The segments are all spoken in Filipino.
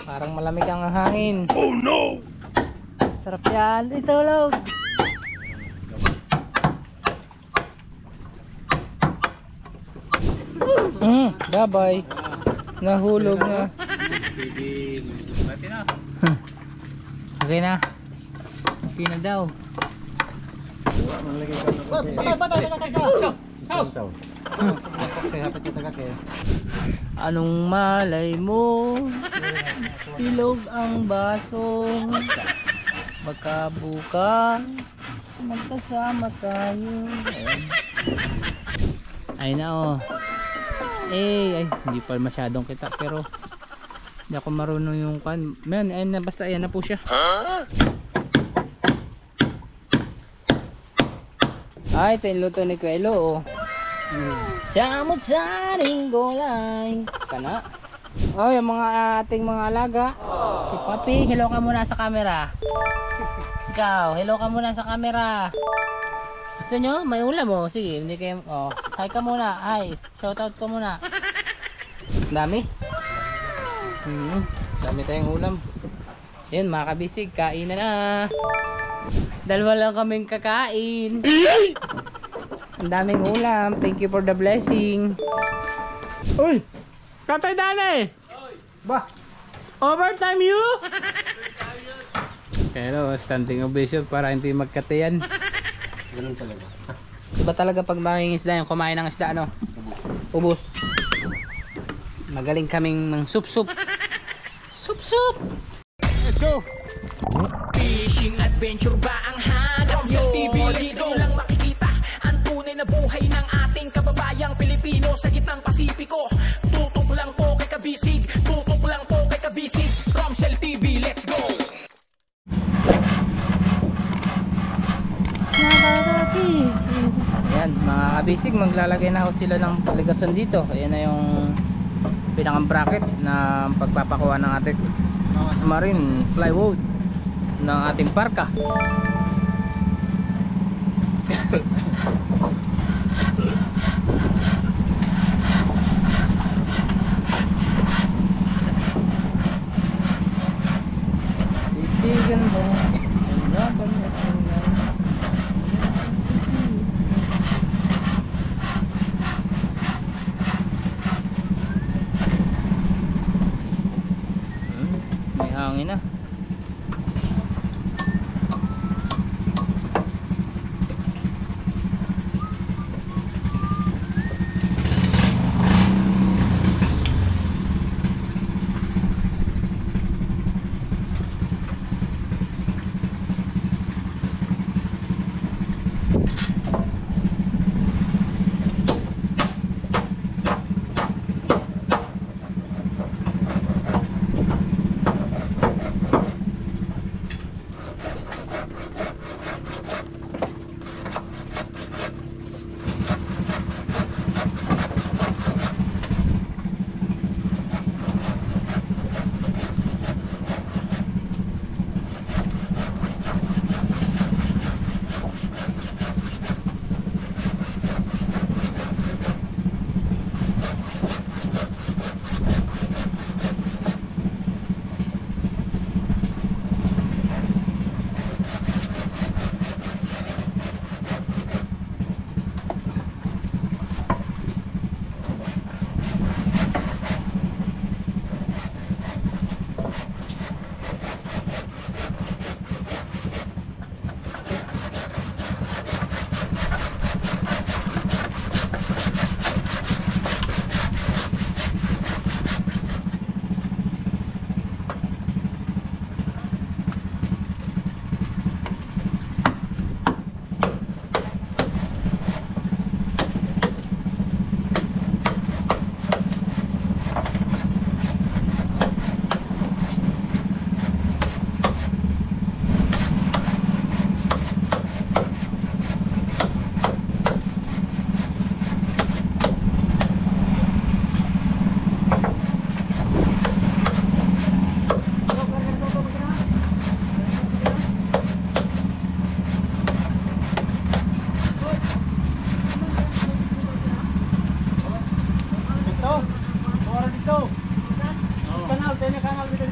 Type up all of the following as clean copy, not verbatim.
Parang malamig ang hangin. Oh no! Sarap yan. Itulog. Babay. Nahulog na. Okay na. Okay na daw. Anong malay mo? Ilog ang basong. Baka bukas magkasama tayo. Ay na oh. Ay, hindi pa masyadong kita pero hindi ako marunong yung kan. Man, ayun na, basta ayan na po siya. Ay, ito yung luto ni Kuelo oh. Samot saring gulay. Kana. Oh, yung mga ating mga alaga. Si Papi, hello ka muna sa camera. Ikaw, hello ka muna sa camera. Gusto nyo? May ulam oh. Sige, hindi kayo. Oh, hi ka muna. Hi. Shoutout ko muna. Dami. Dami tayong ulam. Yun, mga kabisig. Kain na. Dalawa lang kaming kakain. Ang daming ulam. Thank you for the blessing. Uy! Tatay Dane! Ba? Overtime you? Pero standing ovation para hindi magkatayan. Ganun talaga. Iba talaga pag mangingisda yung kumain ng isda, ano? Ubus. Magaling kaming ng sup-sup. Sup-sup! Let's go! Fishing adventure ba ang hanap nyo? TV, let's go! Lang makikita ang tunay na buhay ng ating kababayang Pilipino sa gitnang Pasipiko. Tutok lang po kay Kabisig. Tutok lang po kay Kabisig. Romsel TV, let's go! Ayan, mga kabisig, maglalagay na ho sila ng paligason dito. Ayan na yung pinakang bracket na pagpapakuha ng ating marine plywood ng ating parka. Titigan mo ang laban at may hangin na.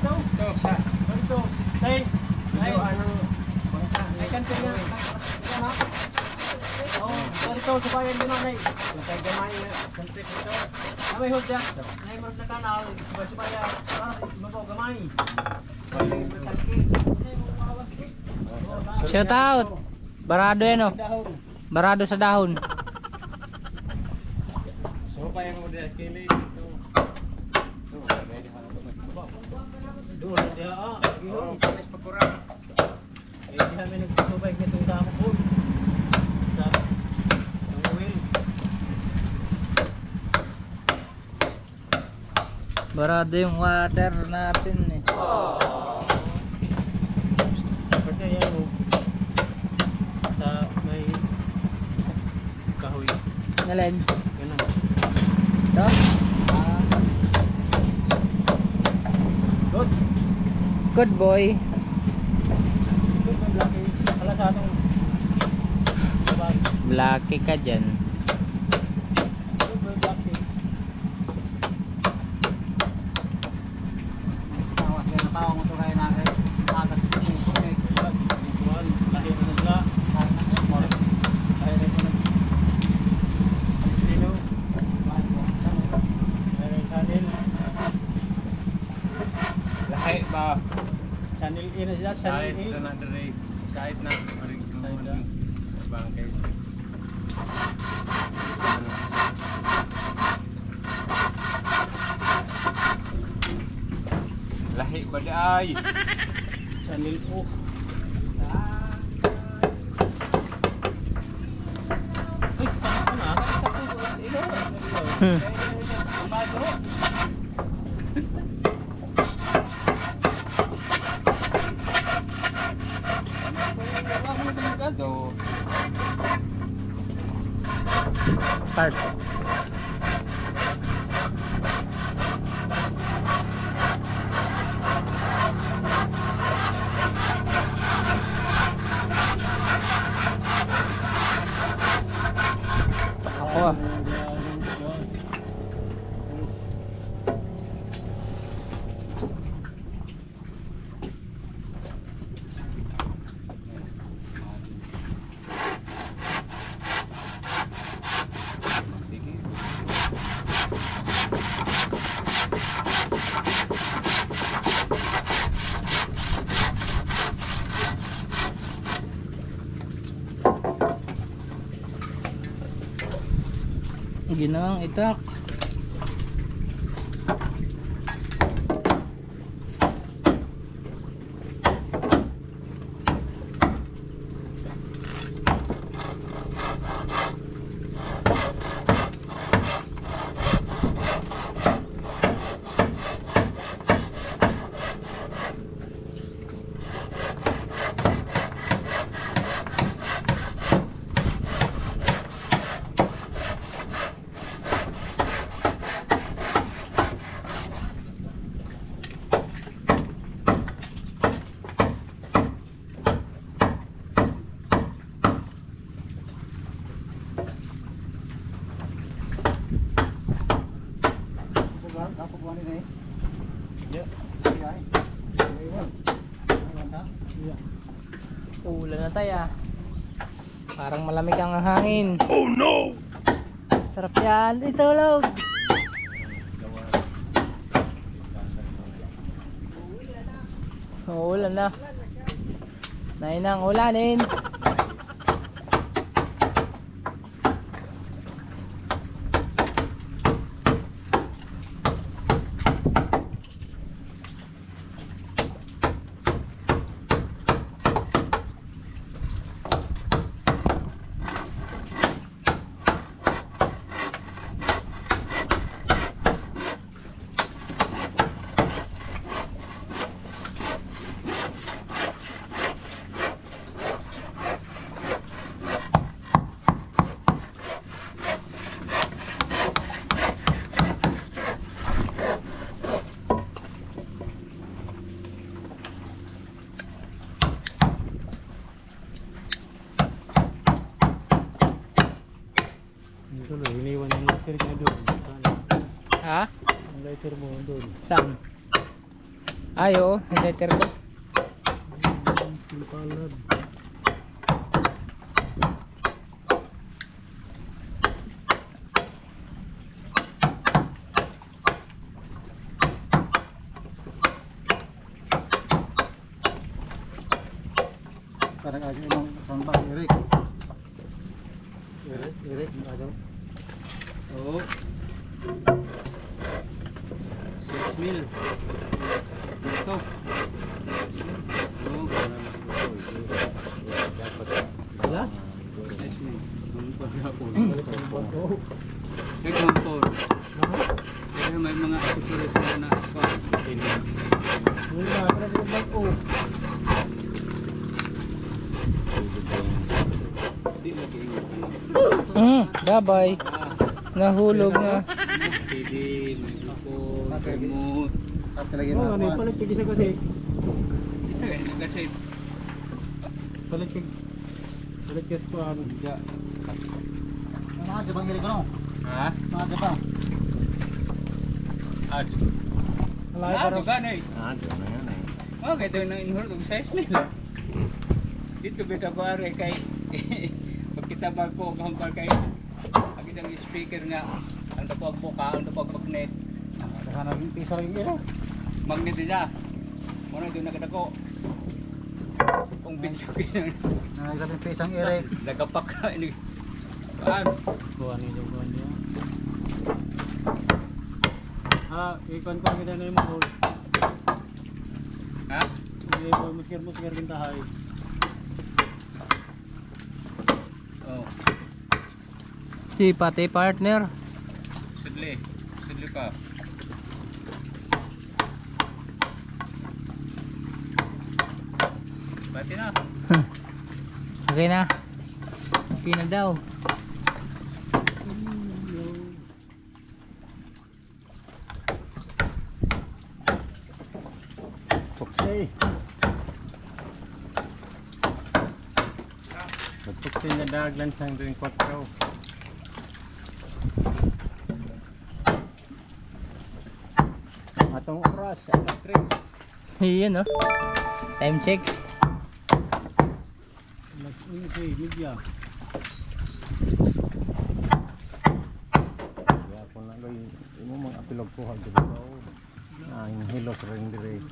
Ito. Ito. Ay. Ay kanto nga. Oh, ito sa bayan din nanay. Kay gamay santik ito. Amay hodja. Nay mo na kanal. Subaya. Mago gamay. Shout out. Barado yan oh. Barado sa dahon. So pa yung model kili. Doon dia ah. Gihon panis pagkurang. Eh di kami nagsusubay nitong damo po. Sa wheel. Barado yung water natin eh. Pwede yan o. Sa may kahoy. Nalin? Ganun. Ito? Good. Good boy. Good may blaki. Kala sa atong labas. Blaki ka dyan. Good may blaki. Tawas kayo na tao mo ito kayo na kayo. Agas ito mo. Okay. Ituan. Lahi na nila. Lahi na ito na. Sino? Lahi Chanel. Lahi ba? Chanel E na siya. Chanel E. na dere. Side na. Aring na. bangkay. Lahi ba di ay? Chanel O. Uy, saan ka na? Hmm. So, Part. Ako ah. sige. Ginawang itak. Kapag ni Yeah. ay. Ayun. Ayun ta. Ulan na tayo ah. Parang malamig ang hangin. Oh no! Sarap yan. Itulog. Ulan na. Nainang ulanin. Tuloy, iniwan yung lighter niya doon. Ha? Ang lighter mo doon. Saan? Ay, oo. Letter ko. Palad. Parang aja emang samba Erik. Erik aja. Oo. 6 mil. Ito. Oo. Wala? 6 mil. Ang paghapon. Take one for. Kaya may mga accessories na pa. Wala. Wala yung bag-o. Hindi lagi yung Gabay. Nahulog na. CD, microphone, remote. At lagi na. Ano yung palit isa kasi? Isa kasi. Palit kasi po ano. Mga aja bang Erik no? Ha? Mga aja bang. Ado. Ado ka na eh. Ado na yan eh. Okay, ito yung inhulog ng 6 mil. Dito bita ko are kay pagkitabag ko kampar kay agad ang speaker nga ang tapag buka, ang tapag magnet. Sana pisa lagi Erik. Magnet niya. Muna doon nakadako. Kung video ko Nagaling pisang Erik. nagapak na ini. Paan? Kuha niyo niya. Ikon ko kita na yung mga Ha? hindi mo muskir kintahay. Oh, Si pati partner. sudli. Sudli ka. Bati na. Okay na. Okay na daw. Puksay. Puksay na daglan sang tuwing 4. Atong oras, alas 3. Iyan oh. Time check. Alas 11, media. Kaya ako na loy, imo mga apilog ko hagdo ko. Ang hilos ring dire.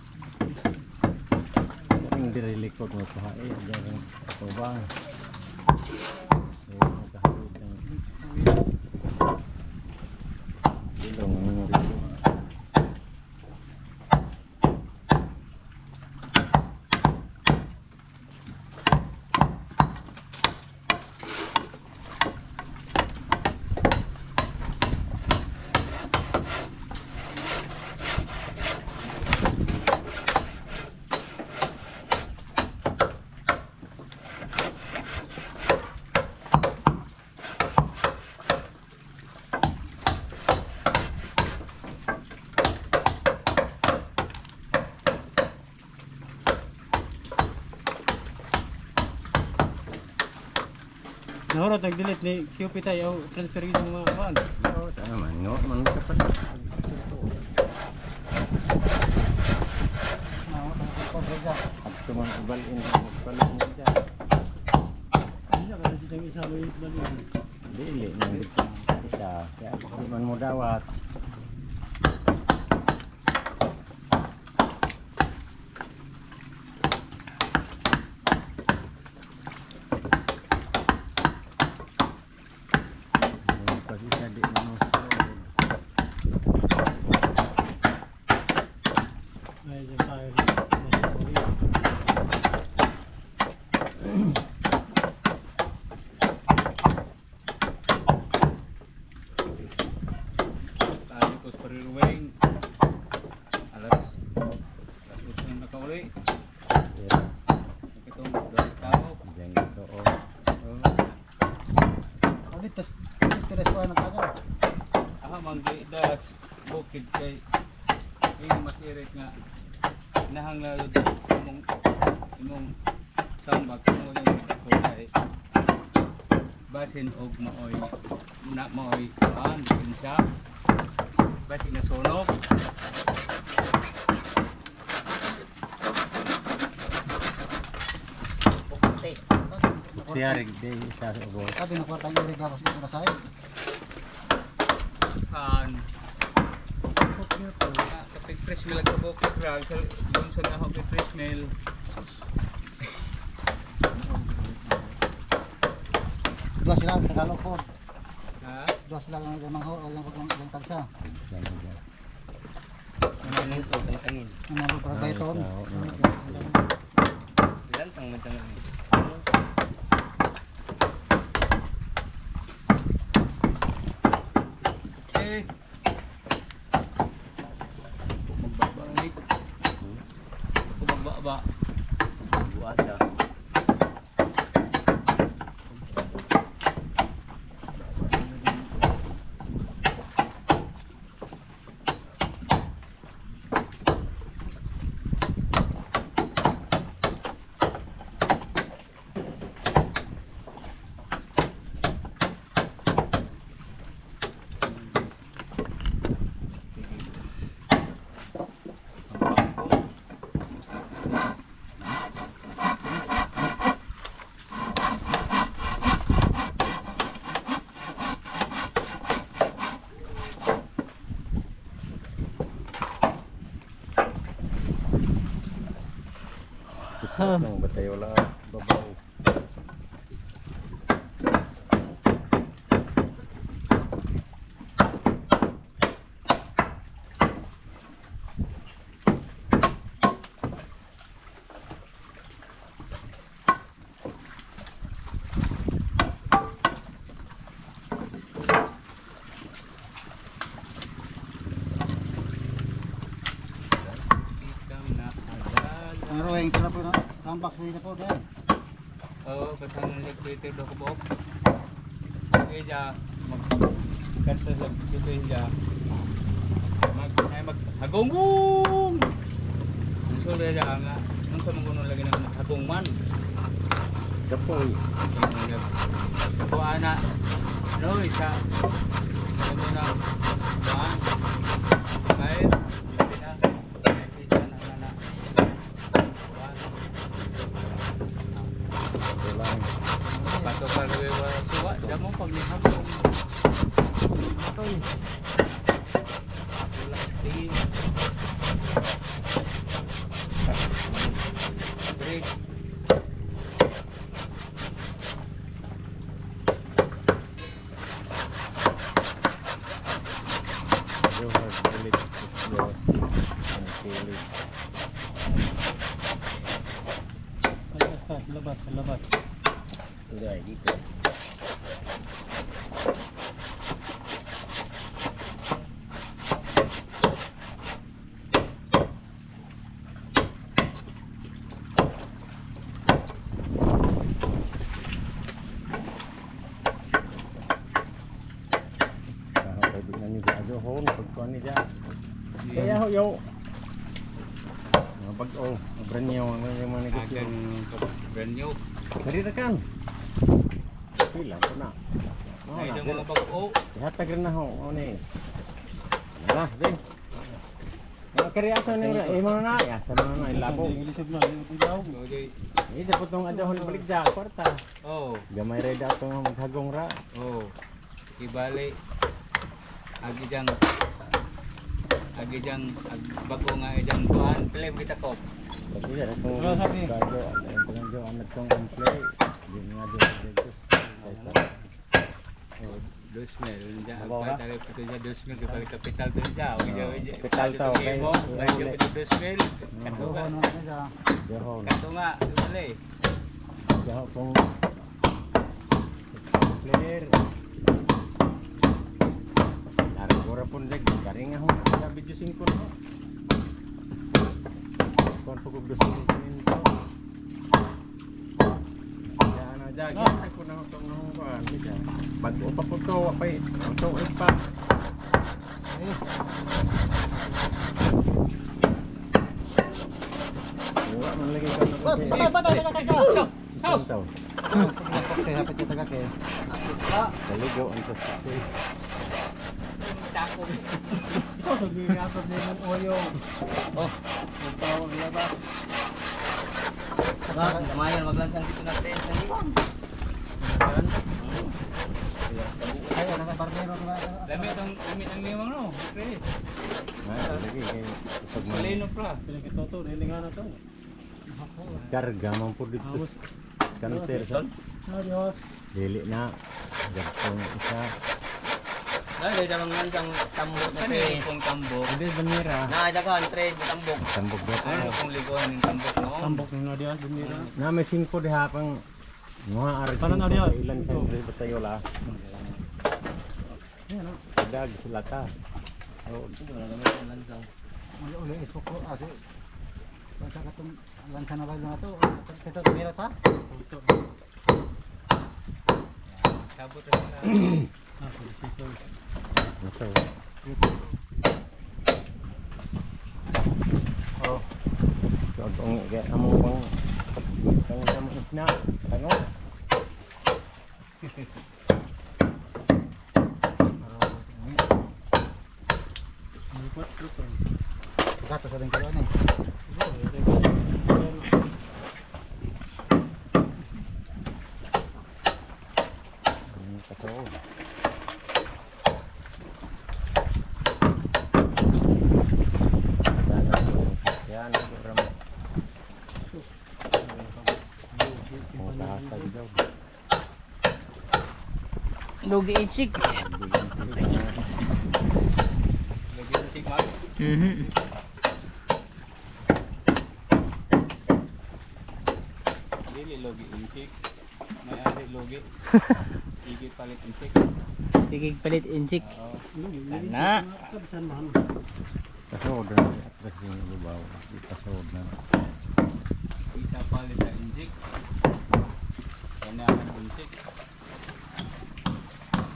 Ring dire likod mo pa eh, diyan ko bang. Magkahawid ng ilong ng rito. Nahuro tag-delete ni QP tayo transfer yung mga kan. Oo, tama man. No, man kapat. At tumang ibalin magpalit mo dyan. Hindi ka kasi tayong isa mo yung ibalin. Dili nang isa. Kaya di man mo dawat. Kasi sa di mo Ay, dyan tayo. tali ko sa pariluwing. Alas 8 na nakauli. Itong tao. Diyan ito o. Dito na sa ng kaga. Manggi das bukid kay yung masirit nga nahangla imong sambak mo yung kulay basin og maoy na maoy an kinsa basin na sunog Siya rin din sa ubo. Sabi na kwartang irig ako sa ito na sa'yo. Kan. Kapag fresh meal ako bukit rag sa doon sa naho kay fresh meal. Dua sila ang Tagalog po. Ha? Dua sila ang mangho o yung tagsa. Ano ito, tangin. Ang mga para bayton. Ilan tang matang. Eh. Magbaba ni. Magbaba. Buat dah. Nang batay wala babaw. Ikam na agad. Ang rowing sila po na. Tambak sila po dahil. Oh, kasama niya dito do ko bok. Okay ja magkanta sa dito ja. Maghagongong. Gusto na ja nga. Nung sa mga kuno lagi ng hagongman. Kapoy. Sa kuana. No, isa. Ano na? Kuan. Kahit hindi na. Isa na. Kuan. Wala. Pato ka rin suwa, damo pag nihapong. Atoy. Wala din. Break. You have bulit explore and kill it. Labas. Sudah dito. Kaya ho yo. Mga bag-o, branyo, ano yung mga negosyo. Agang brand new. Dari rekan. Pila ko na. Ay, yung mga bago. Ihatag rin na ho. O ni. Nah, din. Mga karyasan nila. Mga na. Yasa mga na. Ilabo. Okay. Ini dapat nung adahon balik dyan. Kwarta. Oh, Gamay rin dato nga maghagong ra. oh. Ibali. Agijang bago nga ijang kuan. Film kita ko. Kasi yan itong Wala sabi. gado. Ang gado ang nagtong play. Hindi nga doon. Oh, 2,000. Diyan, Bawa ka? agpatali po ito dyan. 2,000. Kipali kapital ito dyan. Kapital to, okay. Bago po ito 2,000. Kato nga. Jahon. Kato nga. Ibali. Jahon pong player. Dari kura pun dek. Garing nga ho. Sabi Diyos 5 na ho. Kung pagod Diyos 5 nito. Yan na dyan. Yan ko na ho itong nahukuan. Bago pa po ito. Apay. Ang tuwid pa. Wala man lagi ka na kasi. Isang taon. Saya hapit yung tagak eh. Kaligo ang sasakay. Tako. Sabihin ako din ng oyo. Oh. Ang tawag labas. Lumayan, maglansang dito na 10. Ay, ano ka barbero diba? Dami ang limang no. Chris. Lagi kay pag Salino pra. pinakitoto dili nga na to. Karga man pud dito. Kanter sa Adios. dili na. Gapon isa. Ay, dito naman ang tambok na Ano yung pong tambok? Hindi banira. Nakadakan, tres na tambok. Tambok daw. Ano pong liguan ng tambok noon? Tambok ni Nadia Dumira. Na may 5 diha pang mga arti. Paano na diha? Ilan sa batayo la. Yan oh. Dag sila ka. Oh, Uli ito ko ate. Basta katong lansa na ba na to? Ito Dumira sa? Sabot na ito. Oh. So, ang amo pang isna. Ano? Gato sa dingkalo ni. Kaso. Yan ang program. Ang kahasag daw. Lugi ichik. lagi ng sigmag. Dili logi insik. May ari logi. Igi palit insik. Sige, palit inchik. Oo. Ana. Kasod na. Kasi yung lubaw. Kasod na. Kita palit ang insik. Kailangan ng insik.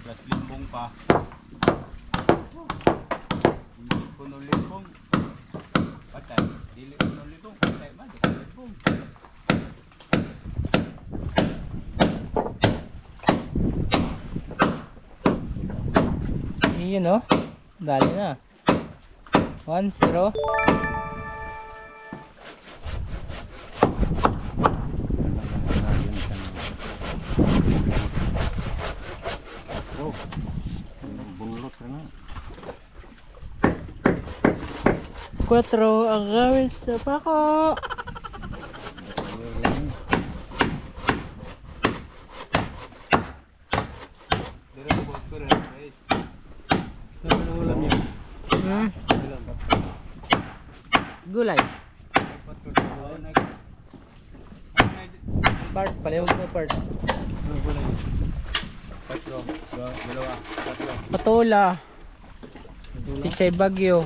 Plus limbong pa. Hindi puno limbong. Patay. Dili puno limbong. Patay man. Dili limbong. Iyon oh. Dali na. 1-0. Bunlot na. 4 ang gamit sa pako. Dili ko boss ko rin. Guys. Gulay. Part, palihog na part. Dalawa. Patola. Pichay bagyo.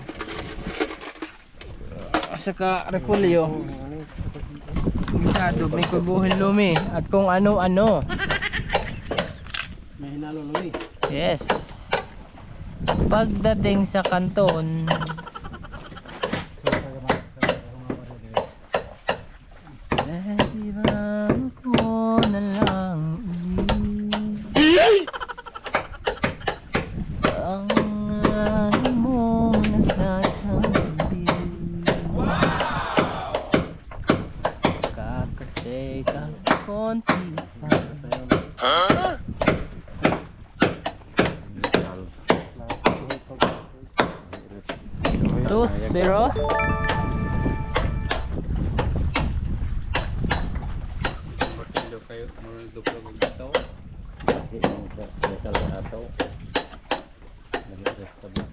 Saka repolyo. Gisado, may kubuhin lumi. At kung ano-ano. May hinalo lumi. Yes. Pagdating sa kanton, di ba ko na lang ulit ang lagi mong nasasabi. Kakasay ka konti pa. 2-0. Portillo kayo. Murang duplo ng dito. Yung bekal na ato. Nag-resta ba?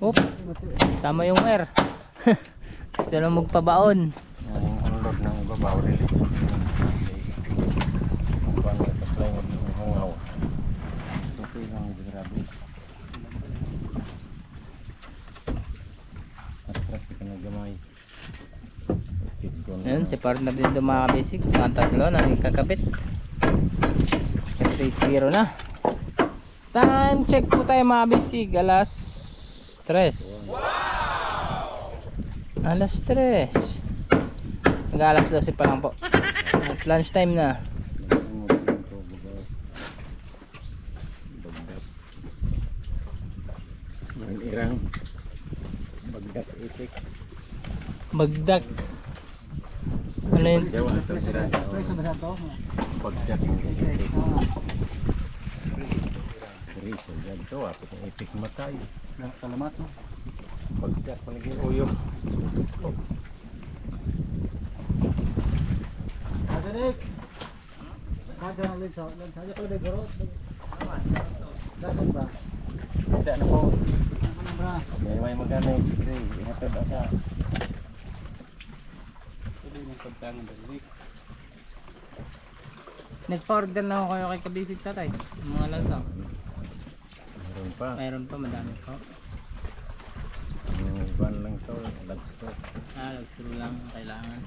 Oop. Sama yung air. Gusto lang magpabaon. Yung unload ng babaw rin. Ang bang supply ng hangaw. Ito yung grabe. Atras ka na gamay. Ayan, si partner din doon mga basic. Mga tatlo na kakabit. Siyempre 3-0 na. Time check po tayo mga basic. Alas 3. Alas 3. Mag-alas 12 pa lang po. At lunch time na. Ang irang bagdak itik. Bagdak. Ano yun? Jawa ito sila. Preso ba siya to? Pagkat yung ipik. Riso dyan to. Apit yung ipik matay. Kalamat no. Pagkat panaging uyok. Kaganik. Kaganik ulit sa lansa. Ayaw ko na garot. Dagan ba? Hindi na po. Ano ba? May maganik. Ihatod asa. Pwede yung pagtangan dali. Nagpa-order na ako kayo kay Kabisig tatay. Yung mga lansa. Meron pa. Mayroon pa, madami pa. Yung van lang to. Lags to. Lagsuro lang ang kailangan.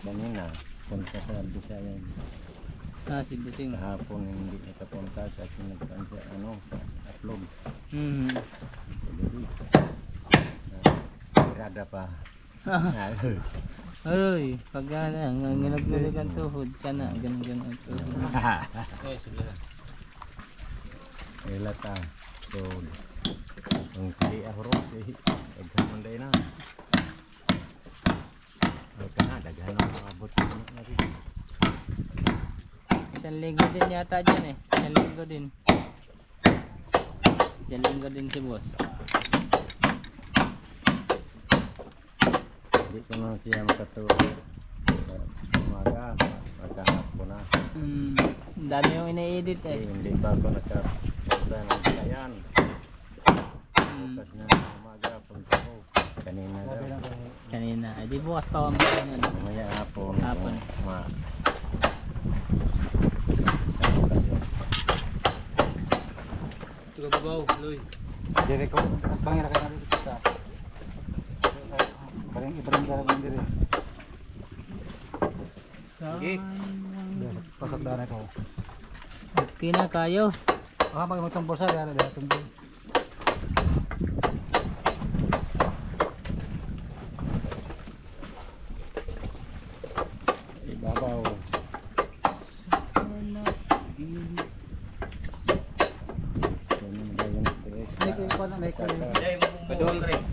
Kanina. Punta sa Bisayan. Si Busing. Kahapon hindi nakapunta kasi nagkaan sa sa upload. Irada pa. Aroy, pag ngangalag ang tuhod ka na, ganun ang tuhod. Ilata. So, ang kali ahoro daghan day na. Kana daghan ang abot na rin. Isang linggo din yata dyan eh. Isang linggo din. Isang linggo din si boss. Hindi ko na siya makatulog. Umaga, magkahapon na. Ang dami yung ina-edit eh. Hindi pa ako nakapunta ng Bisayan. Bukas na umaga, punta ko. Kanina daw. Kanina. Ay di bukas pa ang mga nun. Mamaya hapon. Hapon. Ito ka babaw, Loy. Dire ko. Bangin na kayo namin kita. Parang ibrang gara bang dire. Sige. Pasok dana ko. Okay na kayo. Magtumbol sa dara dara tumbol. Ibabaw.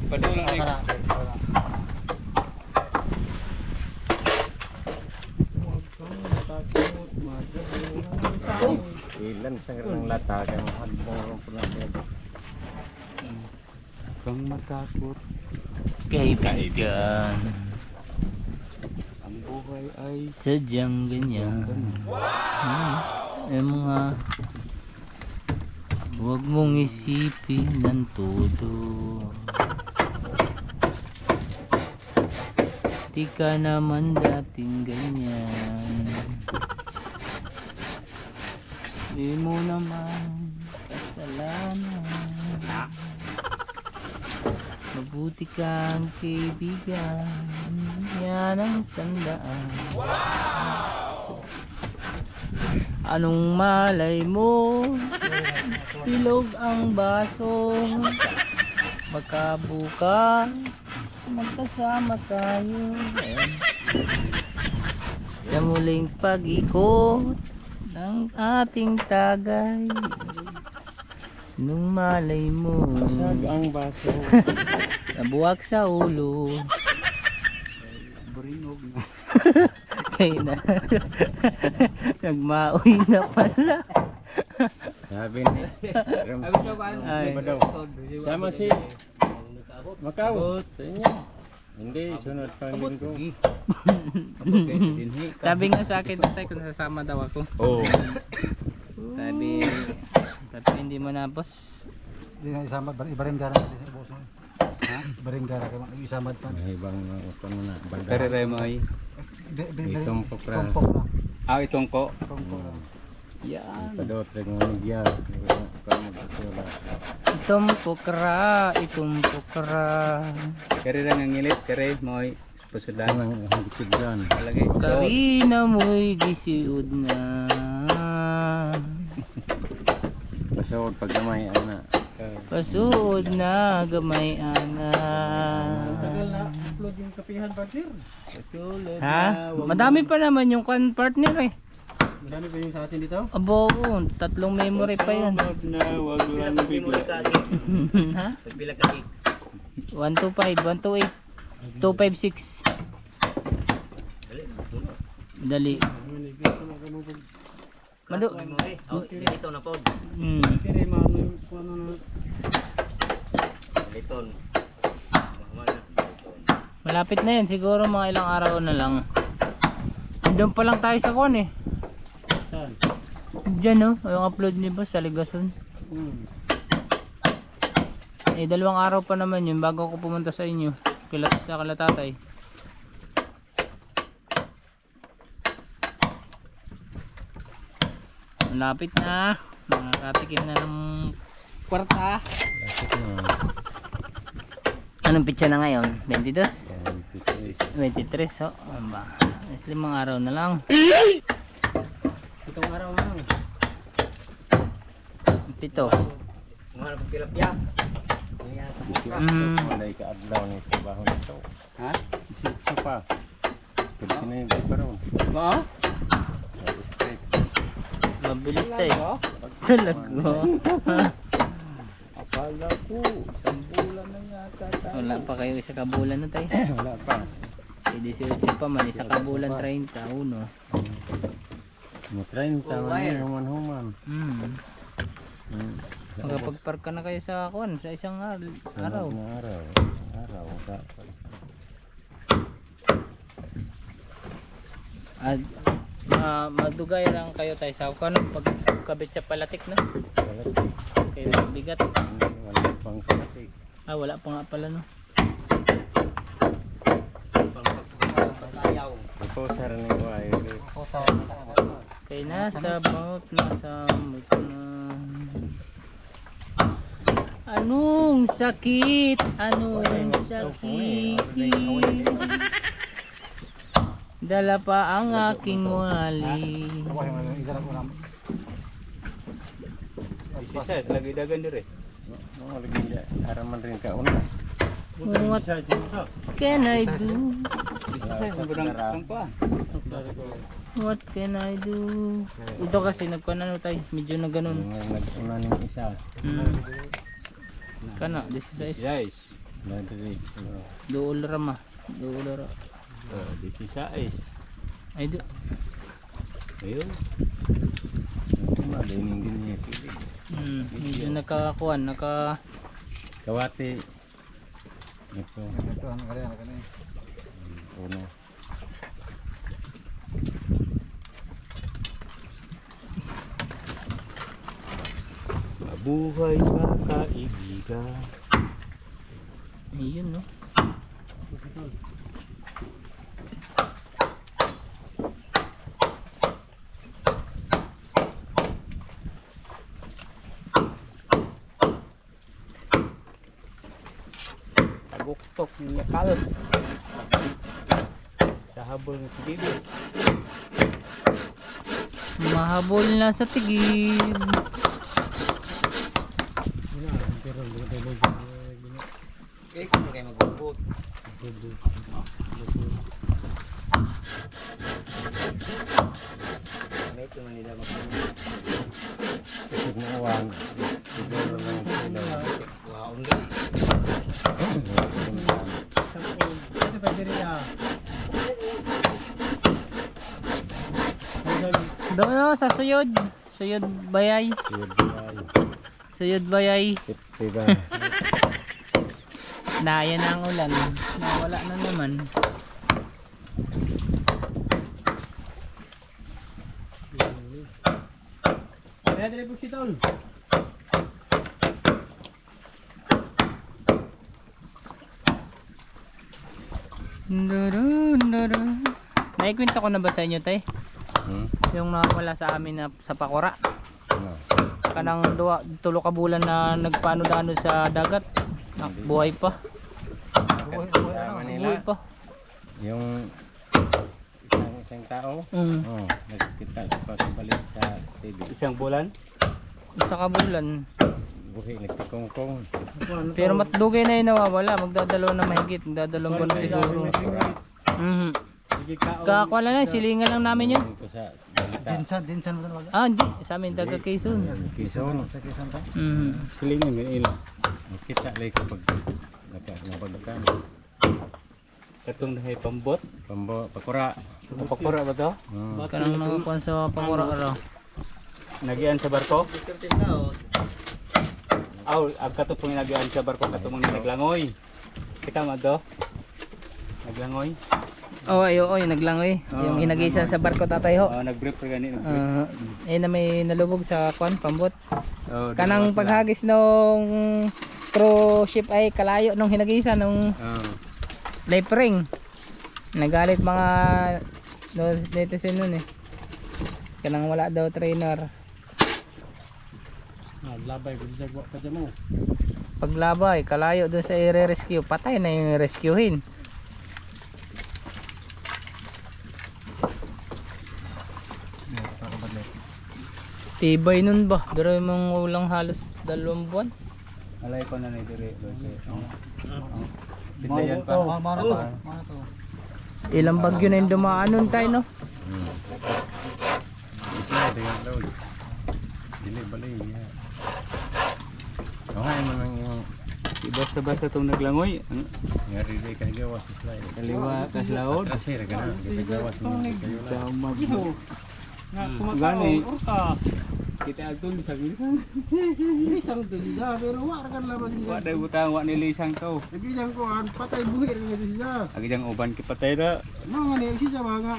Padul lang ay. Ilan sa ng lata kang hadbong pula Kang matakot. Kaibigan. Ang buhay ay Sadyang ganyan. Yung mga huwag mong isipin ng todo. Di ka naman dating ganyan. Di mo naman kasalanan. Mabuti kang kaibigan. Yan ang tandaan. Anong malay mo? Ilog ang baso. Magkabuka, magkasama tayo. Sa muling pag-ikot ng ating tagay. Nung malay mo, Basag ang baso. nabuwag sa ulo. burinog na. Kaya na. Nagmaoy na pala. Sabi ni Ay. Sama si Macau. Hindi, sunod pang linggo. Sabi nga sa akin tatay kung sasama daw ako. Oo. Sabi hindi mo na boss. Di na isamad ibaring gara na sa boss mo. Ha? Ibaring gara kay isamad pa. May ibang upan mo na. Kare ray mo ay. Itumpok ra. Tumpok na. Itong ko. Tumpok na. Yan. Padot rin mo nagyar. Kamu bersila. Itumpok ra. Kare ra nga ngilit, kare mo ay pasudan. Ang higitidlan. Lagi. Karina mo'y gisiud na. Pasawad pag gamay ana. Pasuod na gamay ana. Upload yung kapihan partner. Pasulod Ha? Madami pa naman yung partner eh. Madami pa yung sa atin dito. Abo, 3 memory pa yan. na wag lang bigla. Ha? 125, 128, 256. Dali. Madu. Dito na po. Kaya mano kung ano na. Dito. Malapit na yun, siguro mga ilang araw na lang. Doon pa lang tayo sa kuwan eh. Saan? Diyan no, yung upload ni boss sa Ligason. Eh 2 araw pa naman yun bago ako pumunta sa inyo. Kala tatay. Malapit na. Nakatikim na ng kwarta. Anong pitsa na ngayon? 22? 23 so. Ano ba? 5 araw na lang. Itong araw na. 7. Mga pagtilapia. Wala ka-adlaw ni trabaho nito. Ha? Isa pa. Kasi na yung pa ron. Ba? Straight. Mabilis tayo. Talaga. Akala ko, 1 bulan na yata tayo. Wala pa kayo isa kabulan na tayo. Wala pa. E 18 pa man, isa kabulan 30. Uno. Matrain taman niya, human-human. Magpagpark ka na kayo sa kuwan, sa isang araw. Araw. At madugay lang kayo tayo sa kuwan pagkabit sa palatik na. Kaya bigat. Wala pang katik. Wala pa nga pala no. Ito sa rin yung wire. Kaya nasa boat na. Anong sakit? Dala pa ang aking wali. Isa, lagi dagan dire. Lagi araman rin ka una. What can I do? Isa, sobrang pa. What can I do? Ito kasi nagkuhan tayo, medyo na ganun. Nag-una ng isa. Kana, this is Guys. Nadiri. $2 ma. $2. This is size. Ay do. Ayun. Malining din niya. Medyo nakakuhan, Kawati. Ito. Ito ano kaya na. Uno. Mabuhay ka kaibigan. Ayun no. Taguktok ng yakal. Sa habol ng tigib. Mahabol na sa tigib. Kung kayo magbubot. May ito manila magbubot. Kasi na uwan. Siguro lang sila. Wow, ulit. Ito pa diri ah. Doon no, sa suyod. Suyod bayay. Suyod bayay. Safety ba? Naya na ang ulan. Nawala na naman. Kaya diri po si Tol. Naikwento ko na ba sa inyo tay? Yung nawala sa amin na sa Pakura. Kanang tulo ka bulan na nagpano-dano sa dagat. Buhay pa. Buhay pa. Yung isang tao, nagkita sa pagbalik sa TV. Isang bulan. Sa kabulan. Buhi, nagtikongkong. Pero matdugay na yun nawawala. Magdadalaw na mahigit. Magdadalawang buwan siguro. Kakakuha lang, silingan lang namin yun. Ito sa balita. Dinsan mo wala. Hindi. Sa amin taga Quezon. Quezon. Sa Quezon ta. Silingan may ilang. Nakita lang kapag Nagkakakan. Katong dahay pambot. Pakura. Pakura ba to? Kanang nakakuan sa pangura raw. Nagian sa barko? Aw, ang katupong nagian sa barko katong naglangoy. Kita mo to? Naglangoy? Oy, naglangoy. Yung hinagisa sa barko tatay ho. Nag-brief ka gani. Na may nalubog sa kwan pambot. Oh, Kanang paghagis nung cruise ship ay kalayo nung hinagisa nung life ring. Nagalit mga netizen nun eh. Kanang wala daw trainer. Labay ko sa gwa ka mo. Paglabay, kalayo dun sa i-rescue. Patay na yung rescuehin. Tibay nun ba? Pero yung mga ulang halos 2 buwan. Alay ko na dire. Pindayan pa. Mano to. Ilang bagyo na yung dumaan nun tayo no? Isa dengan laut. Dili balay ya. Okay man ang yung Basta-basta itong naglangoy. ngari di ka gawas sa slide. Kaliwa kas laod. Kasi ra kana di ka gawas mo kayo la. Samag. Gani. Kita agtul sa bilisan. Isang tulida pero wa ra kan laban Wa day butang wa nilisang to. Lagi jang ko an patay buhi ra nga siya. Agi jang uban kipatay na. Mga ni siya mga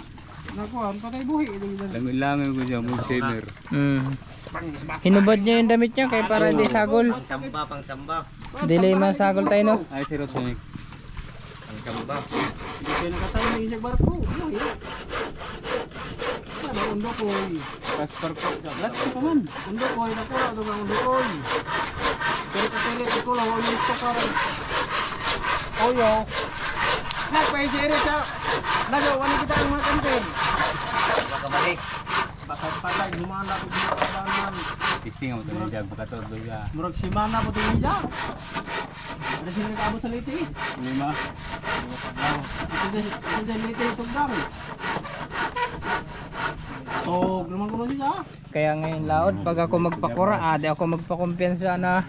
nakuan patay buhi lagi jang. Langoy-langoy ko dyan mo steamer. Hinubad niya yung damit niya kaya para di sagol. Pang samba. Dili man sagol tayo no? Ay si Rotsonic. Ang samba. Hindi kayo nakatayo ng isang barko. Buhi. Ano undo ko. Pastor ko. Last ko pa man. Undo ko na ko ano bang undo ko. Pero katili ko lang ang gusto ko. Oyo. Nagpay si Ere sa nagawa ni kita ang mga kantin. Makabalik. Bakit pala humana ko dito kabanan. Testing mo to ni Jag bakato do ya. Murag simana po tingin niya. Ada sila nag-abot sa liti. 5. Ito din liti itong dami. So, naman ko na siya. Kaya ngayon laod pag ako magpakura, di ako magpakumpiyansa na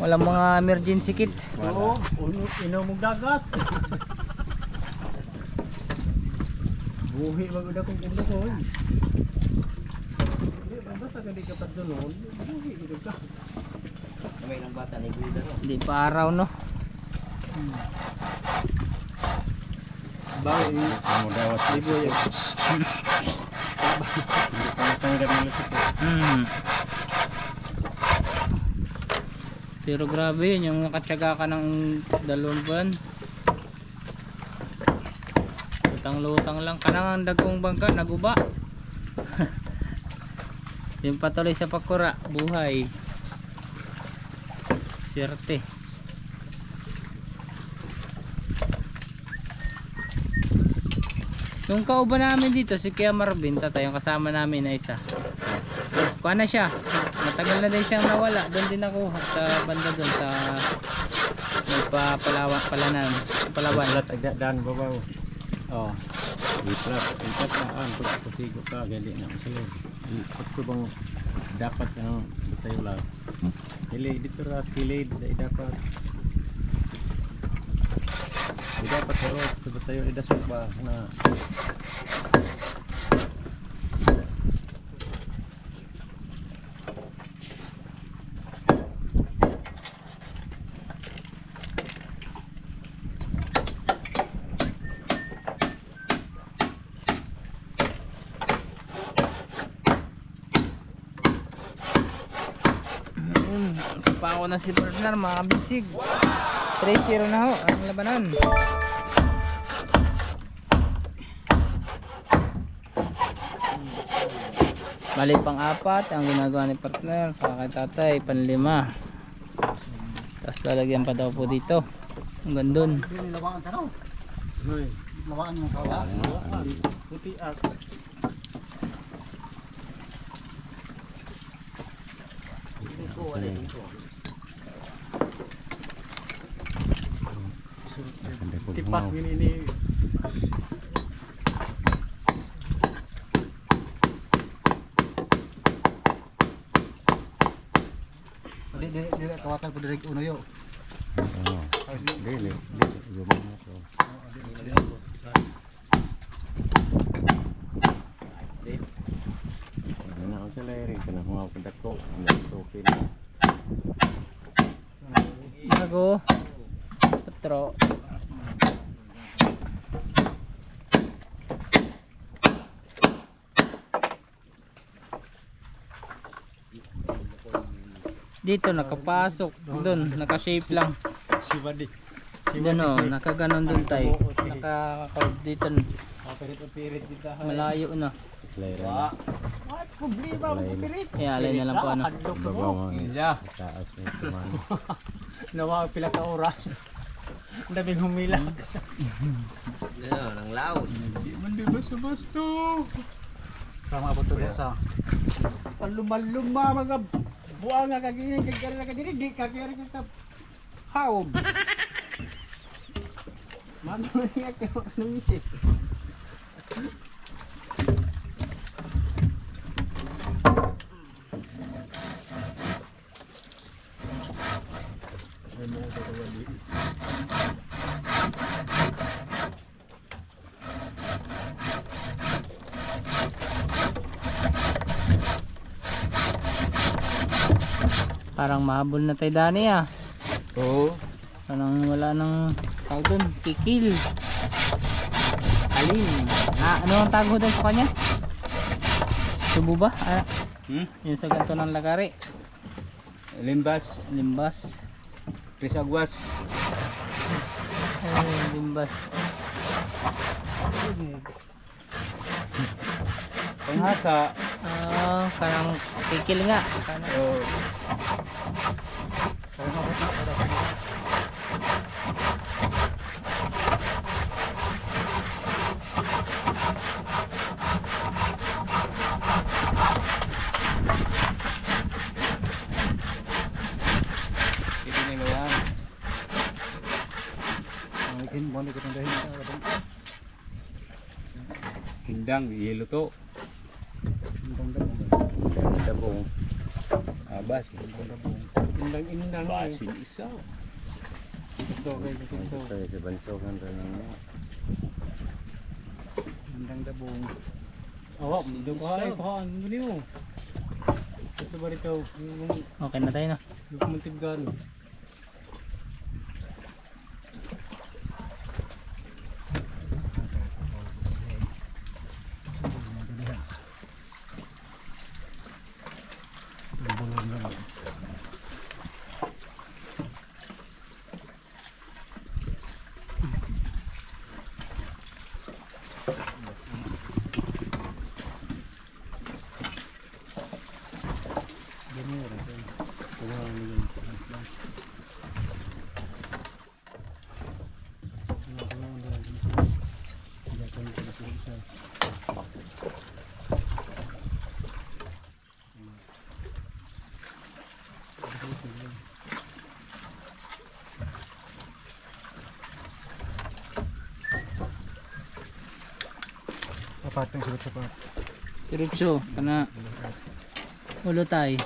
walang mga emergency kit. Oo, inaw mong dagat. Buhi mag-uda kong kundo ko. Basta ka di ka pa doon, buhi ito ka. Kamay ng bata ni Guido. Di pa araw no. Bang, Amo dawas libo ya. Tanggap ng lusot. Pero grabe yun, yung nakatsaga ka ng 2 buwan. Lutang-lutang lang. Kanang ang dagkong bangka, naguba. Yung patuloy sa pakura, buhay. Siyerte. Nung kauban namin dito, si Kuya Marvin, tatay, yung kasama namin na isa. Kuha na siya. Matagal na din siyang nawala. Doon din nakuha sa banda doon sa Palawan. Lat agdaan babaw. Oh. Itrap na an pag pasigo ka gali na sila. Ito bang dapat ang tayo lang. Dili dito ra kilid dapat. Di dapat pero tayo idasok ba na pa ako na si partner, mga bisig. 3-0 na ho ang labanan. Bali pang 4 ang ginagawa ni partner, saka kay tatay pan 5. Tapos lalagyan pa daw po dito ang gandun. hindi lawangan ka raw. Lawangan mo kawa. puti ak. Tipas ini. Di kawatan po direct uno yo. Dili. Gumon na to. Ano na ako sa layering. Kanang mga kadako. Ano ito pin. Bago. Patro. Dito nakapasok. Doon naka-shape lang. Si Badi. Doon oh, nakaganon doon tayo. Naka-curve dito. Pirit dito. Malayo na. Layering na. What? Problema mo pirit. Kaya alay na lang po ano. Babaw ang Iya. taas na tumano. Nawa pila ka oras. Daming humila. Di man di basta-basta. Sama po to sa. Paluma-luma mga buang nga kagingin kagari na kadiri di kagari kita. How? Mami niya kayo numisik. Parang mahabol na tayo Dani ah. Oo. Parang wala nang tawag doon. Kikil. Alin. Ano ang tawag doon sa kanya? Subo ba? Yung sa ganito ng lagari. Limbas, Limbas. Krisagwas. Ay, limbas. Panghasa. Kanang kikil nga. Kanang Oh. Hindi na yan. Hindang, yelo to. Dabong. Abas. Indang Basin isa. Ito kay ito. Tayo sa bansokan rin ang Indang dabong. Awak, dito ka ay pahan mo mo. Ito ba rito? okay na tayo na. Yung muntigan. Sapat yung sulit sapat. Diretso. Kana. Ulo tayo.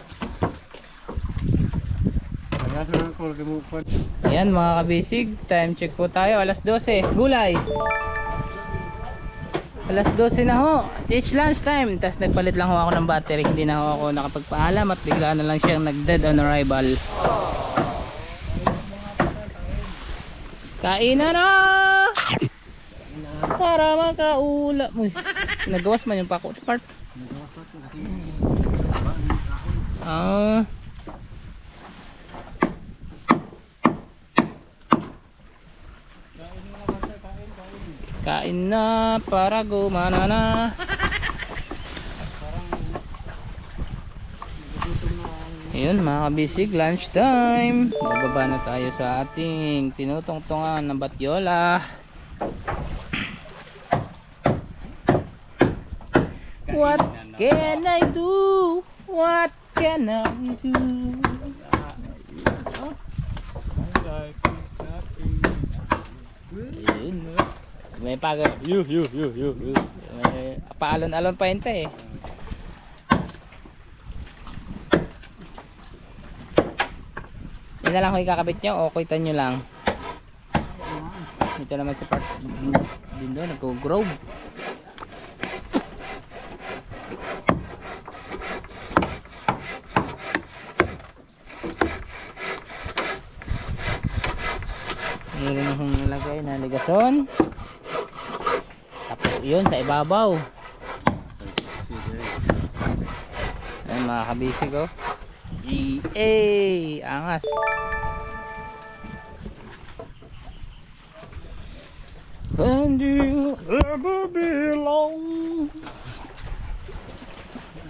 Ayan mga kabisig. Time check po tayo. Alas 12. Gulay. Alas 12 na ho. It's lunch time. Tapos nagpalit lang ho ako ng battery. Hindi na ho ako nakapagpaalam at bigla na lang siyang nag-dead on arrival. Kainan na! Para makaula. Uy, nagawas man yung pako part. Kain na para gumana na. Ayun mga kabisig, lunch time. Bababa na tayo sa ating tinutungtungan ng batyola. What can I do? What can I do? Ayun, may paga. May paalon-alon pa yun eh. Yan na lang kung ikakabit nyo o kuitan nyo lang. Dito naman sa part din doon, nagko-grow. Meron akong nilagay na ligason. Tapos yun sa ibabaw. Ayan mga kabisig oh. EA angas. And you ever belong.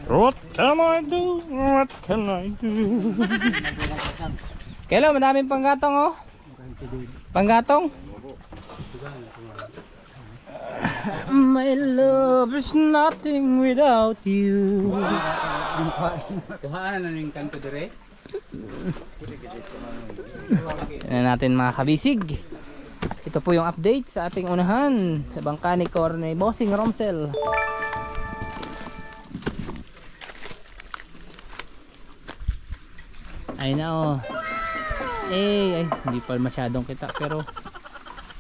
What can I do? What can I do? Kailan madaming panggatong oh. Panggatong. My love is nothing without you. Kuhaan na yung kanto dire. Yan natin mga kabisig. Ito po yung update sa ating unahan sa bangka ni Corne Bossing Romsel. Ay na oh. Ay, hindi pa masyadong kita pero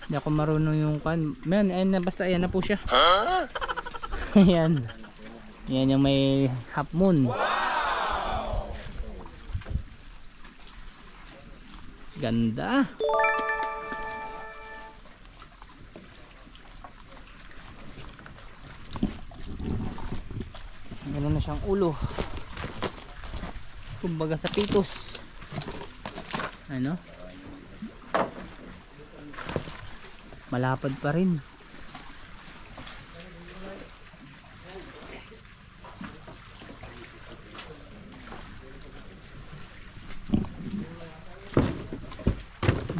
hindi ako marunong yung kan. Man, ayun na, basta ayan na po siya. Ayan. Yan yung may half moon. Ganda. Meron na siyang ulo. Kumbaga sa pitos. Ano? Malapad pa rin.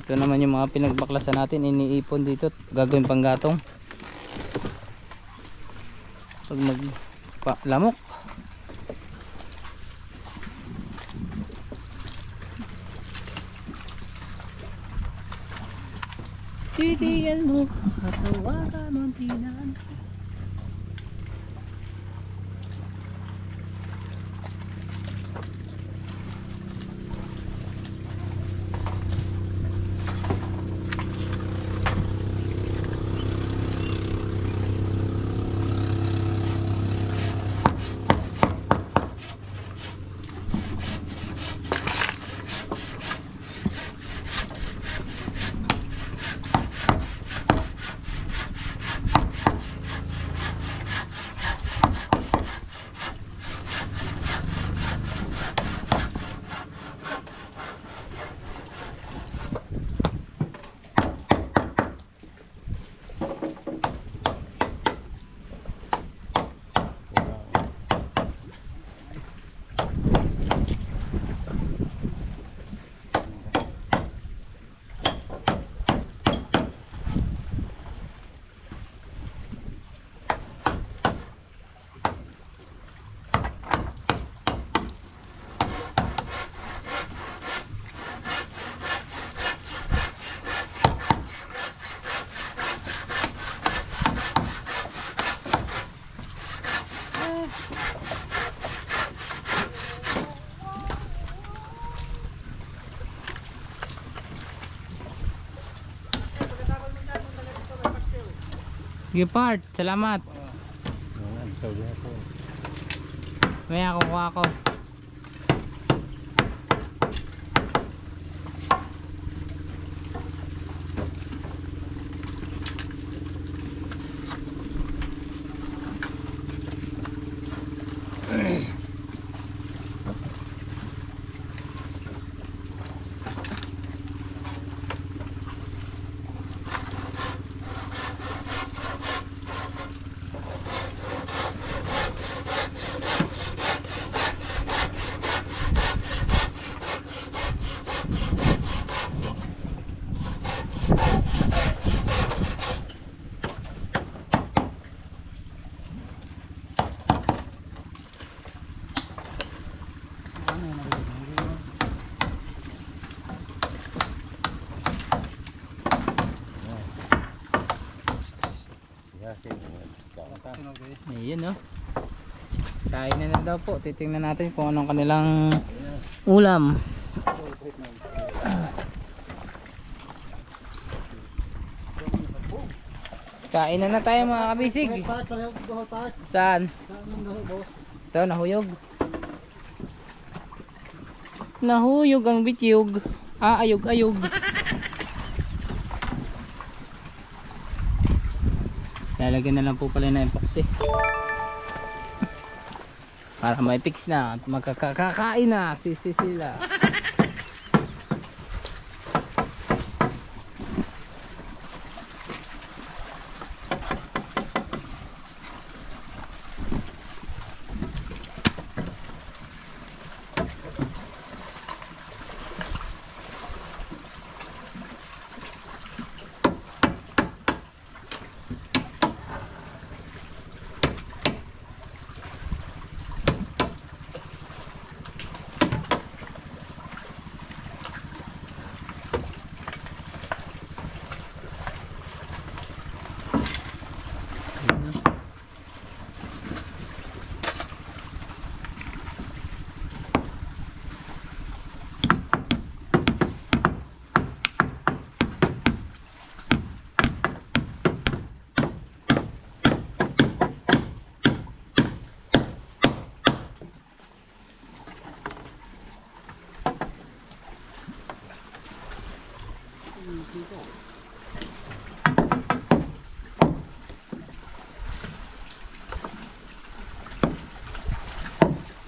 Ito naman yung mga pinagbaklasan natin, iniipon dito, gagawin panggatong pag maglamok. Titigan mo at tawaran mo tinan. Gipart, salamat. May ako kuha ako. Ayun no. Kain na daw po. Titingnan natin kung anong kanilang ulam. Kain na tayo mga kabisig. Pat, palihog buhol pat. Saan? Saan buhol boss? Ito, nahuyog. Nahuyog ang bityug. Ayog-ayog. Lalagyan na lang po pala na epoxy. Para may fix na at magkakakain na sila.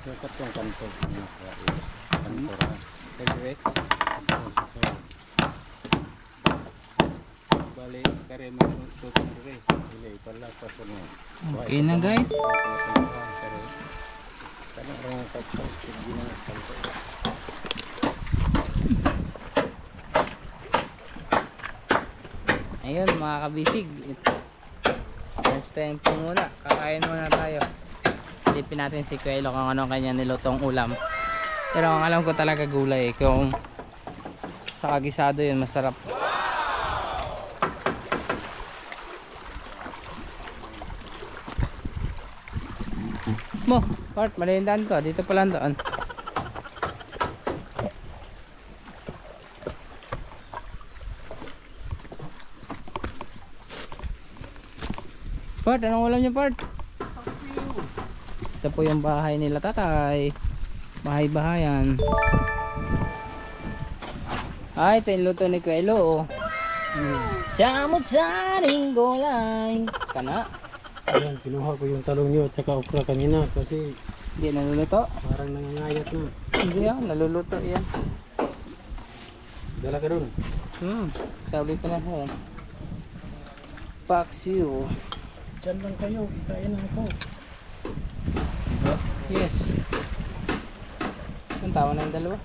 Sikat yung kanto. Kantora. Direct. Balik kare mo tutong dire. Hindi pala pa sa mo. Okay na guys. Kana rong kapsa sige na kanto. Ayun mga kabisig. Next time po muna. Kakain muna tayo. Silipin natin si Kuelo kung ano kanya nilutong ulam. Pero ang alam ko talaga gulay. Kung sa kagisado yun masarap. Mo, Bart, malindan ko. Dito pala doon. Bart, anong ulam niyo, Bart? Ito po yung bahay nila tatay. Bahay-bahayan. Ay, ito yung luto ni Kuelo. Samot-saring gulay. Kana? Ayan, kinuha ko yung talong nyo at saka okra kanina kasi Hindi naluluto? parang nangangayat na. Hindi yan, naluluto yan. Dala ka dun. Sabi ko na ho. Paksiw. Diyan lang kayo, ikain na ako. Yes. Ang tawa na yung dalawa.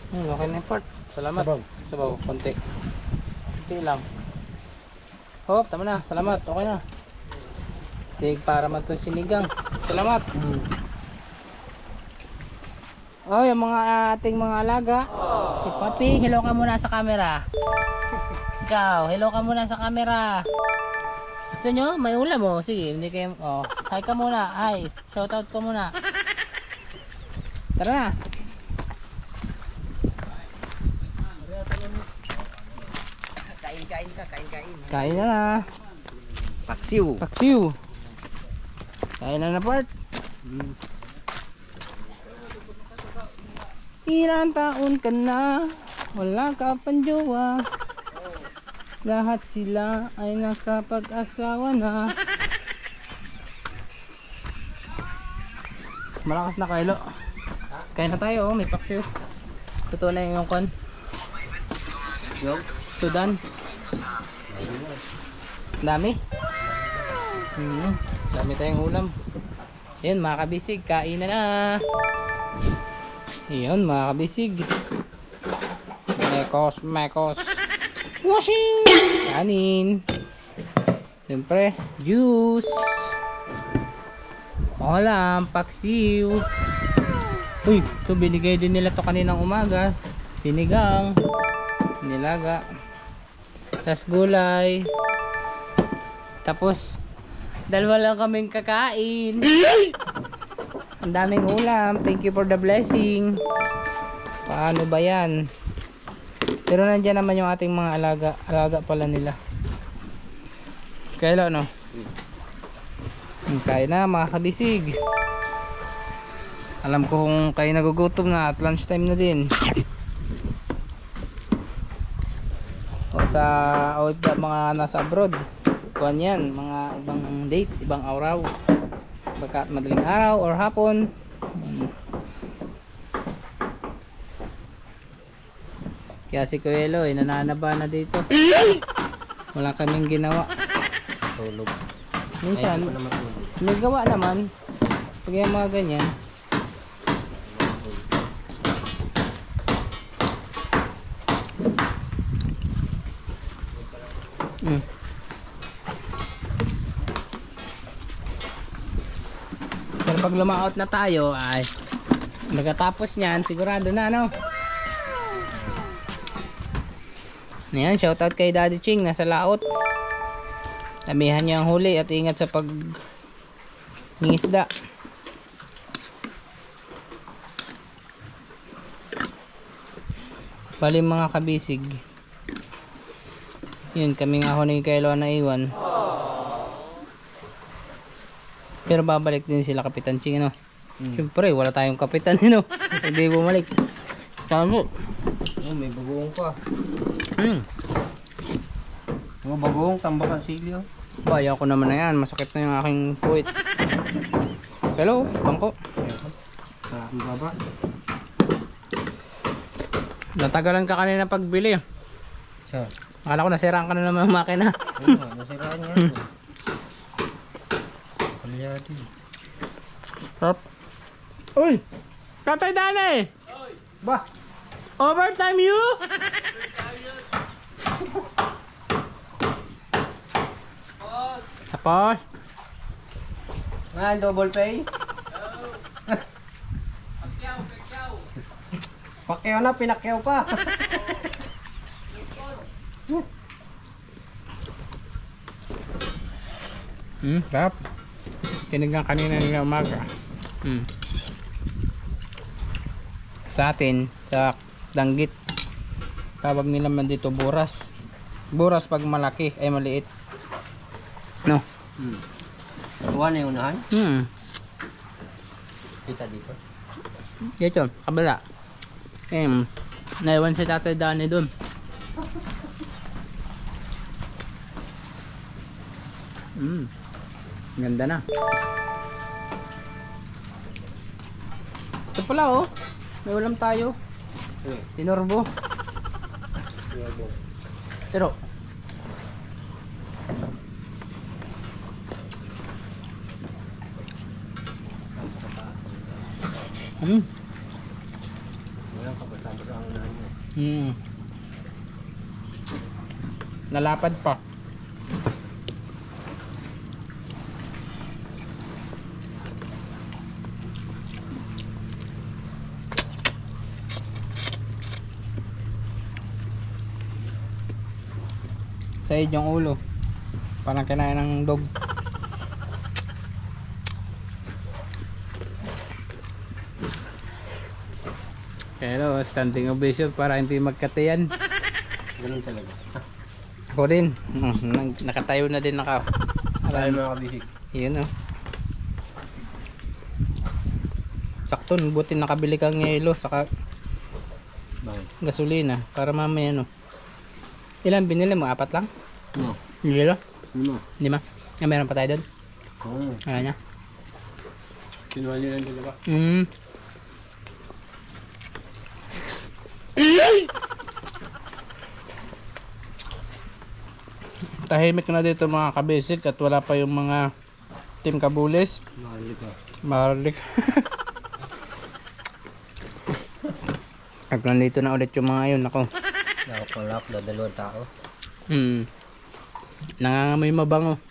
Okay na yung part. Salamat. Sabaw. Sabaw, konti. Konti lang. Hop, tama na. Salamat. Okay na. Sige, para man itong sinigang. Salamat. Oh, yung mga ating mga alaga. Si Papi, hello ka muna sa camera. Ikaw, hello ka muna sa camera. Gusto nyo? May ulam mo. Sige, hindi kayo. Oh, hi ka muna. Hi. Shoutout ko muna. Tara na. Kain na na. Paksiw. Paksiw. Kain na na part. Ilang taon ka na, wala ka pang jowa. Lahat sila ay nakapag-asawa na. Malakas na Kuelo. Kain na tayo, may paksiw. Totoo na yung kon. Sudan. Dami. Dami tayong ulam. Ayun mga kabisig, kain na na. Ayun mga kabisig. Mekos. Washing. Kanin. Siyempre, juice. Ulam, paksiw. Uy, ito binigay din nila to kaninang umaga. Sinigang. Nilaga. Tas gulay. Tapos Dalawa lang kaming kakain. Ang daming ulam. Thank you for the blessing. Paano ba yan? Pero nandiyan naman yung ating mga alaga. Alaga pala nila. Kailan no? Kaya na mga kabisig. Alam ko kung kayo nagugutom na at lunchtime na din. O sa mga nasa abroad. Kuhan yan, mga ibang date, ibang araw. Baka madaling araw or hapon. Kaya si Kuelo nananaba na dito. Wala kaming ginawa. Tulog. Minsan, may gawa naman. Pag yung mga ganyan. Pero pag lumaot na tayo ay magkatapos niyan sigurado na no. Ayan, shoutout kay Daddy Ching nasa laot. Damihan niya ang huli at ingat sa pag ningisda. Bali mga kabisig. Yun, kami nga ho ni Kailo na iwan. Pero babalik din sila Kapitan Ching, no? Siyempre, wala tayong kapitan, no? Hindi bumalik. Tama. Oh, may bagoong pa. Hmm. Mga bagoong, tambakan silyo. Ayaw ko naman na yan. Masakit na yung aking puwit. Hello, bangko. Sa baba. Natagalan ka kanina pagbili. Sa? Akala ko nasiraan ka na naman ang makina. Oo, nasiraan yan. Palyado. Stop. Uy! Tatay Dane! Ba? Overtime you? Tapos? Nga, double pay? Pakyaw na, pinakyaw pa. Sarap. Tinignan kanina nila umaga. Sa atin, sa danggit, tawag nila man dito buras. Buras pag malaki ay maliit. No? Tuwa na yung unahan? Kita dito. Dito, kabila. Naiwan si Tatay Dani dun. Ganda na. Ito pala oh. May ulam tayo. Tinorbo. Pero Walang kapatama sa unahan niya. nalapad pa. Said yung ulo. Parang kinain ng dog. Pero standing ovation para hindi magkatayan. Ganun talaga. Ako din. Nakatayo na din ako. Tayo mga kabisig. Yun oh. Sakto, buti nakabili kang yelo saka Bakit? gasolina para mamaya no. Ilan binili mo? 4 lang? No. Yelo? Ano? 5? Meron pa tayo doon? Oo. Ano niya? Kinuha nila yung dalawa. Tahimik na dito mga kabasic at wala pa yung mga team kabulis. Mahalik ka. Mahalik. At nandito na ulit yung mga yun ako. Nakapalak na 2 tao. Nangangamoy mabango.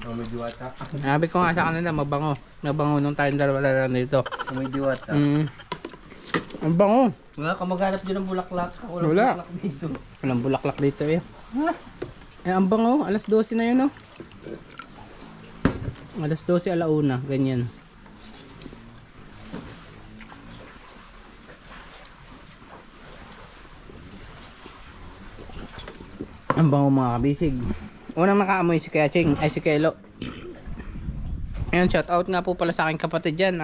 Amoy diwata. Sabi ko nga sa kanila mabango. Mabango nung tayong dalawa lang dito. Amoy diwata. Ang bango. Wala ka maghanap dyan ng bulaklak. Wala. Bulaklak dito. Walang bulaklak dito eh. Eh ang bango. Alas 12 na yun oh. Alas 12, alauna, ganyan. Ang bango mga kabisig. Unang nakaamoy si Kuya Ching, ay si Kelo. Ayun, shout out nga po pala sa aking kapatid dyan,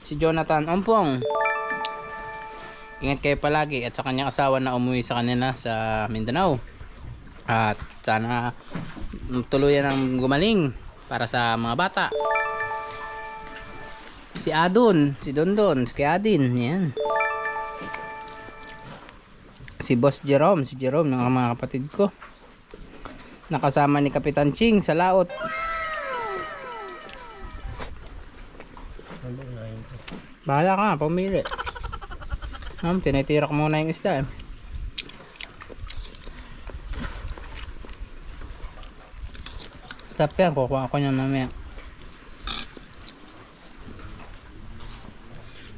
si Jonathan Ompong. Ingat kayo palagi at sa kanyang asawa na umuwi sa kanila sa Mindanao. At sana tuluyan ang gumaling para sa mga bata. Si Adon, si Dondon, si Adin, yan. Si Boss Jerome, si Jerome ng mga kapatid ko. Nakasama ni Kapitan Ching sa laot. Bahala ka, pumili. Tinitira ko muna yung isda. Tap yan, kukuha ko niyan mamaya.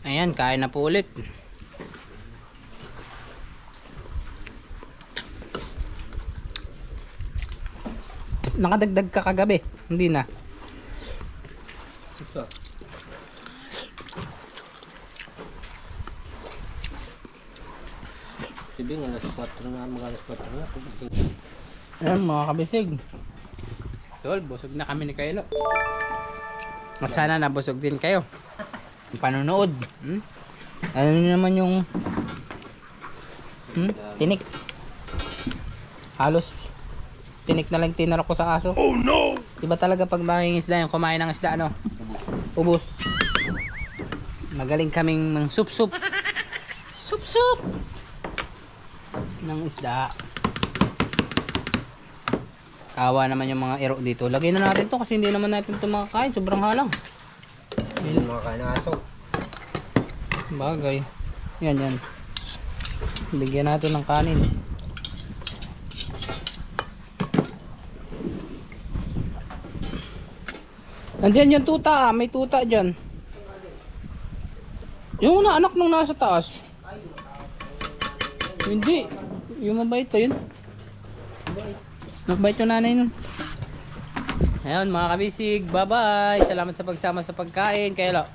Ayan, kain na po ulit. Nakadagdag ka kagabi, hindi na. Isa. Sige nga, alas 4 na, mag-alas 4 na. Ayan mga kabisig. Tol, busog na kami ni Kylo. At sana nabusog din kayo. Ang panonood. Ano naman yung tinik. Halos tinik na lang tinarok ko sa aso. Oh no! Diba talaga pag manging isda yung kumain ng isda ano? Ubus. Magaling kaming ng sup-sup. Sup-sup! Ng isda. Kawa naman yung mga ero dito. Lagyan na natin to kasi hindi naman natin ito makakain. Sobrang halang. Hindi makakain ng aso. Bagay. Yan yan. Bigyan natin ng kanin. Nandiyan yung tuta May tuta dyan. Yung anak nung nasa taas. Hindi. Yung mabait pa yun. Nakbait yung nanay nun. Ayun mga kabisig. Bye bye. Salamat sa pagsama sa pagkain. Kaya